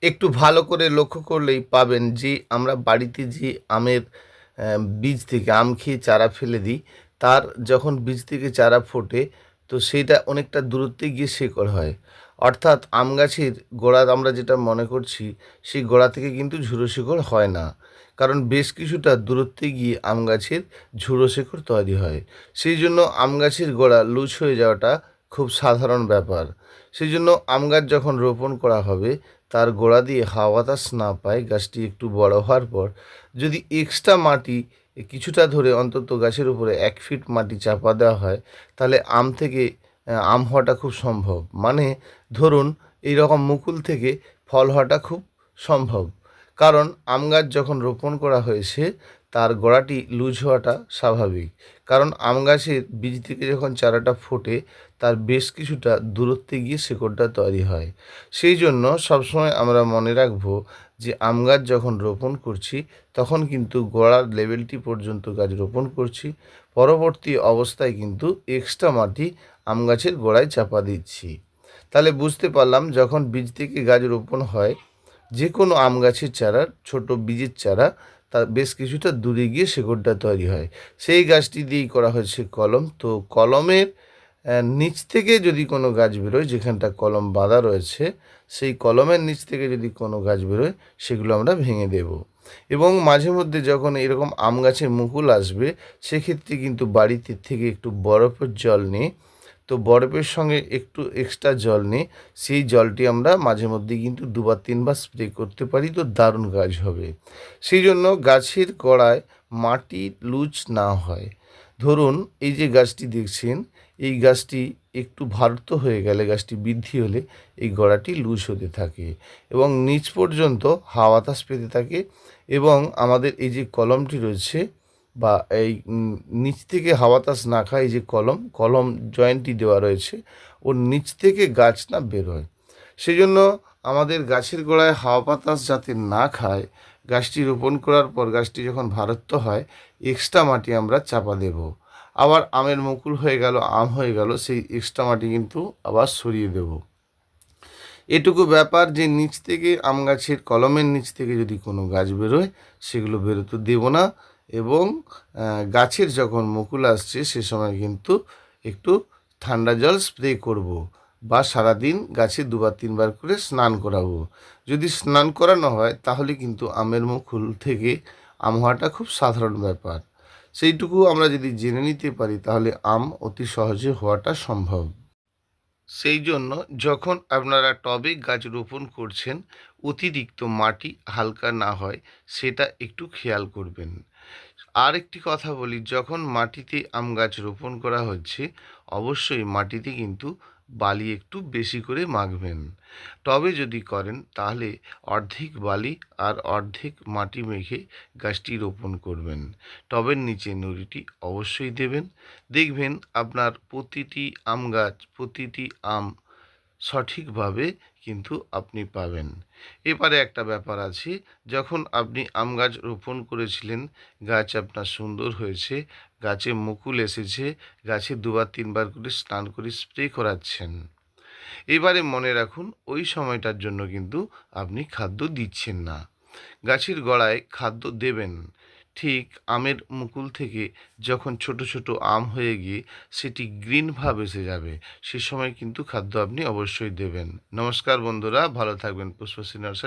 একটু ভালো করে লক্ষ্য করলেই পাবেন যে আমরা বাড়িতে যে আমের বীজ থেকে আম খেয়ে চারা ফেলে দিই, তার যখন বীজ থেকে চারা ফোটে তো সেইটা অনেকটা দূরত্বে গিয়ে শেকড় হয়। অর্থাৎ আম গাছের গোড়া আমরা যেটা মনে করছি, সেই গোড়া থেকে কিন্তু ঝুরো শিকড় হয় না। কারণ বেশ কিছুটা দূরত্বে গিয়ে আম গাছের ঝুরো শিকড় তৈরি হয়। সেই জন্য আম গাছের গোড়া লুজ হয়ে যাওয়াটা খুব সাধারণ ব্যাপার। সেই জন্য আম গাছ যখন রোপণ করা হবে, তার গোড়া দিয়ে হাওয়া বাতাস না পায়, গাছটি একটু বড় হওয়ার পর যদি এক্সট্রা মাটি কিছুটা ধরে অন্তত গাছের উপরে 1 ফিট মাটি চাপা দেওয়া হয়, তাহলে আম থেকে আম হওয়াটা খুব সম্ভব। মানে ধরুন এই রকম মুকুল থেকে ফল হওয়াটা খুব সম্ভব। কারণ আম গাছ যখন রোপণ করা হয়েছে, তার গোড়াটি লুজ হওয়াটা স্বাভাবিক। কারণ আম গাছের বীজ থেকে যখন চারাটা ফোটে, তার বেশ কিছুটা দূরত্বে গিয়ে শেকড়টা তৈরি হয়। সেই জন্য সবসময় আমরা মনে রাখবো যে আম গাছ যখন রোপণ করছি, তখন কিন্তু গোড়ার লেভেলটি পর্যন্ত গাছ রোপণ করছি। পরবর্তী অবস্থায় কিন্তু এক্সট্রা মাটি আম গাছের গোড়ায় চাপা দিচ্ছি। তাহলে বুঝতে পারলাম, যখন বীজ থেকে গাছ রোপণ হয়, যে কোনো আম গাছের চারার ছোট বীজের চারা তার বেশ কিছুটা দূরে গিয়ে শেকড়টা তৈরি হয়। সেই গাছটি দিয়েই করা হয়েছে কলম। তো কলমের নিচ থেকে যদি কোনো গাছ বেরোয়, যেখানটা কলম বাঁধা রয়েছে, সেই কলমের নিচ থেকে যদি কোনো গাছ বেরোয়, সেগুলো আমরা ভেঙে দেব। এবং মাঝে মধ্যে যখন এরকম আম গাছের মুকুল আসবে, সেক্ষেত্রে কিন্তু বাড়িতে থেকে একটু বরফের জল নিয়ে, তো বরফের সঙ্গে একটু এক্সট্রা জল নিয়ে সেই জলটি আমরা মাঝে মধ্যে কিন্তু 2 বার 3 বার স্প্রে করতে পারি, তো দারুণ কাজ হবে। সেই জন্য গাছের গোড়ায় মাটি লুজ না হয়। ধরুন এই যে গাছটি দেখছেন, এই গাছটি একটু ভারত হয়ে গেলে, গাছটি বৃদ্ধি হলে এই গোড়াটি লুজ হতে থাকে এবং নিচ পর্যন্ত হাওয়া বাতাস পেতে থাকে। এবং আমাদের এই যে কলমটি রয়েছে, বা এই নিচ থেকে হাওয়া বাতাস না খায়, এই যে কলম জয়েন্টটি দেওয়া রয়েছে, ওর নিচ থেকে গাছ না বেরোয়। সেই জন্য আমাদের গাছের গোড়ায় হাওয়া বাতাস যাতে না খায়, গাছটি রোপণ করার পর গাছটি যখন ভারত্ব হয়, এক্সট্রা মাটি আমরা চাপা দেব। আবার আমের মুকুল হয়ে গেল, আম হয়ে গেল, সেই এক্সট্রা মাটি কিন্তু আবার সরিয়ে দেব। এটুকু ব্যাপার যে নিচ থেকে আম গাছের কলমের নিচ থেকে যদি কোনো গাছ বেরোয়, সেগুলো বেরোতে দেব না। এবং গাছের যখন মুকুল আসছে, সে সময় কিন্তু একটু ঠান্ডা জল স্প্রে করব, বা সারাদিন গাছে 2 বার 3 বার করে স্নান করাবো। যদি স্নান করানো হয়, তাহলে কিন্তু আমের মুকুল থেকে আম হওয়াটা খুব সাধারণ ব্যাপার। সেইটুকু আমরা যদি জেনে নিতে পারি, তাহলে আম অতি সহজে হওয়াটা সম্ভব। সেই জন্য যখন আপনারা টবে গাছ রোপণ করছেন, অতিরিক্ত মাটি হালকা না হয়, সেটা একটু খেয়াল করবেন। আর একটি কথা বলি, যখন মাটিতে আম গাছ রোপণ করা হচ্ছে, অবশ্যই মাটিতে কিন্তু বালি একটু বেশি করে মাখবেন। টবে যদি করেন, তাহলে অর্ধেক বালি আর অর্ধেক মাটি মেখে গাছটি রোপণ করবেন। টবের নিচে নুড়িটি অবশ্যই দেবেন। দেখবেন আপনার প্রতিটি আম গাছ, প্রতিটি আম সঠিকভাবে কিন্তু আপনি পাবেন। এবারে একটা ব্যাপার আছে, যখন আপনি আম গাছ রোপণ করেছিলেন, গাছ আপনার সুন্দর হয়েছে, গাছে মুকুল এসেছে, গাছে 2 বার 3 বার করে স্নান করে স্প্রে করাচ্ছেন, এবারে মনে রাখুন ওই সময়টার জন্য কিন্তু আপনি খাদ্য দিচ্ছেন না। গাছের গোড়ায় খাদ্য দেবেন ঠিক আমের মুকুল থেকে যখন ছোট ছোট আম হয়ে গিয়ে সেটি গ্রিন ভাব এসে যাবে, সে সময় কিন্তু খাদ্য আপনি অবশ্যই দেবেন। নমস্কার বন্ধুরা, ভালো থাকবেন। পুষ্পশ্রী নার্সারি।